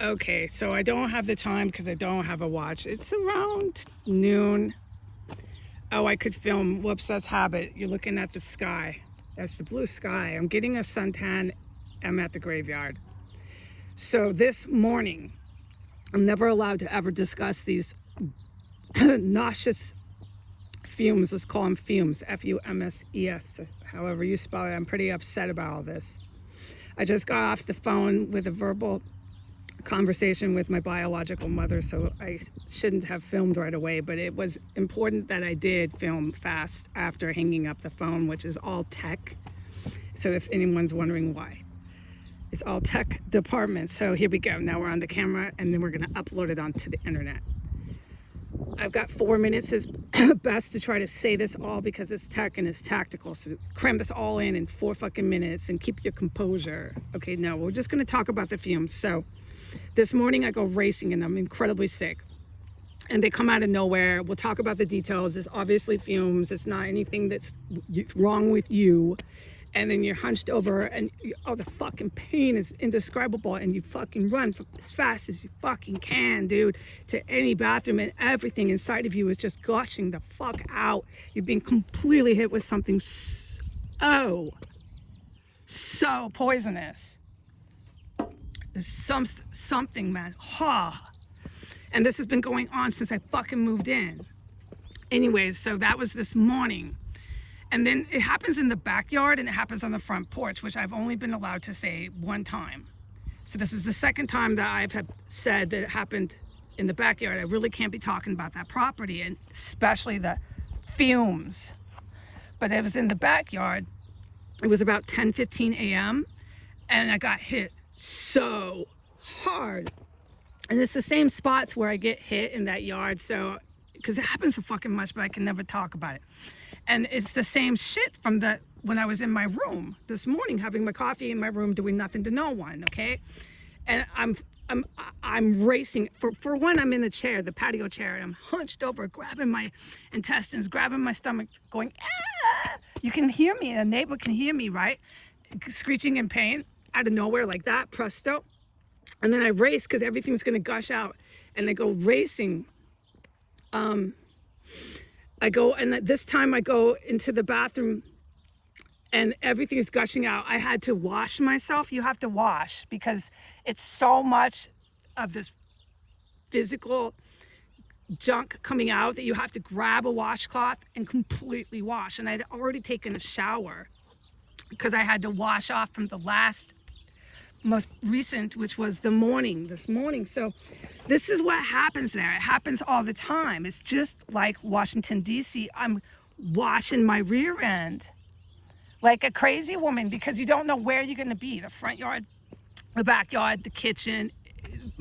Okay, so I don't have the time because I don't have a watch. It's around noon. Oh, I could film. Whoops, that's habit. You're looking at the sky. That's the blue sky. I'm getting a suntan. I'm at the graveyard. So this morning, I'm never allowed to ever discuss these nauseous fumes. Let's call them fumes. F-U-M-S-E-S. However you spell it. I'm pretty upset about all this. I just got off the phone with a verbal conversation with my biological mother, so I shouldn't have filmed right away, but it was important that I did film fast after hanging up the phone, which is all tech. So if anyone's wondering why, it's all tech department. So here we go. Now we're on the camera and then we're going to upload it onto the internet. I've got 4 minutes is best to try to say this all because it's tech and it's tactical. So cram this all in 4 fucking minutes and keep your composure. Okay, no, we're just going to talk about the fumes. So this morning I go racing and I'm incredibly sick. And they come out of nowhere. We'll talk about the details. It's obviously fumes. It's not anything that's wrong with you. And then you're hunched over and the fucking pain is indescribable and you fucking run as fast as you fucking can, dude, to any bathroom and everything inside of you is just gushing the fuck out. You've been completely hit with something so poisonous. There's something, man. And this has been going on since I fucking moved in. Anyways, so that was this morning. And then it happens in the backyard and it happens on the front porch, which I've only been allowed to say one time. So this is the second time that I've said that it happened in the backyard. I really can't be talking about that property and especially the fumes. But it was in the backyard. It was about 10:15 a.m. and I got hit so hard. And it's the same spots where I get hit in that yard. So, because it happens so fucking much, but I can never talk about it. And it's the same shit from when I was in my room this morning, having my coffee in my room, doing nothing to no one, okay? And I'm racing. For one, I'm in the chair, the patio chair, and I'm hunched over, grabbing my intestines, grabbing my stomach, going, ah! You can hear me, a neighbor can hear me, right? Screeching in pain out of nowhere like that, presto. And then I race because everything's gonna gush out. And I go racing. This time I go into the bathroom and everything is gushing out. I had to wash myself. You have to wash because it's so much of this physical junk coming out that you have to grab a washcloth and completely wash. And I'd already taken a shower because I had to wash off from the most recent, which was this morning. So this is what happens there. It happens all the time. It's just like Washington, D.C. I'm washing my rear end like a crazy woman because you don't know where you're going to be, the front yard, the backyard, the kitchen,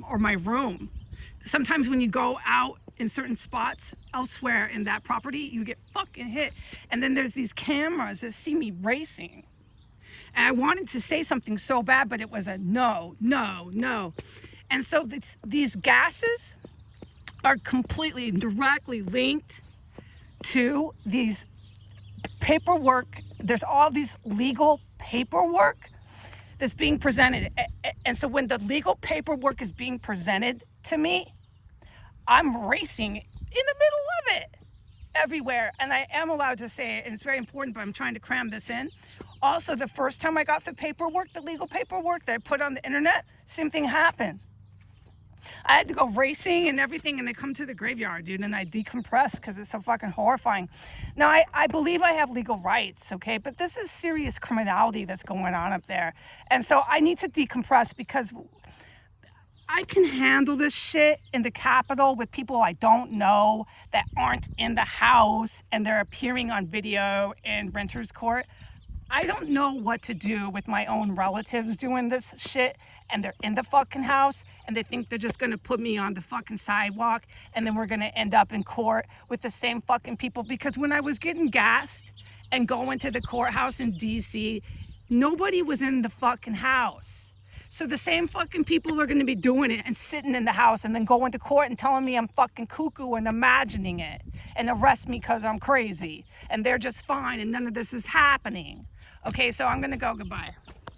or my room. Sometimes when you go out in certain spots elsewhere in that property, you get fucking hit. And then there's these cameras that see me racing. And I wanted to say something so bad, but it was a no. And so these gases are completely and directly linked to these paperwork. There's all these legal paperwork that's being presented. And so when the legal paperwork is being presented to me, I'm racing in the middle of it everywhere. And I am allowed to say it, and it's very important, but I'm trying to cram this in. Also, the first time I got the paperwork, the legal paperwork that I put on the internet, same thing happened. I had to go racing and everything, and I come to the graveyard, dude, and I decompress because it's so fucking horrifying. Now, I believe I have legal rights, okay? But this is serious criminality that's going on up there. And so I need to decompress because I can handle this shit in the Capitol with people I don't know that aren't in the house and they're appearing on video in renter's court. I don't know what to do with my own relatives doing this shit and they're in the fucking house and they think they're just gonna put me on the fucking sidewalk and then we're gonna end up in court with the same fucking people. Because when I was getting gassed and going to the courthouse in DC, nobody was in the fucking house. So the same fucking people are gonna be doing it and sitting in the house and then going to court and telling me I'm fucking cuckoo and imagining it and arrest me because I'm crazy and they're just fine and none of this is happening. Okay, so I'm gonna go, goodbye.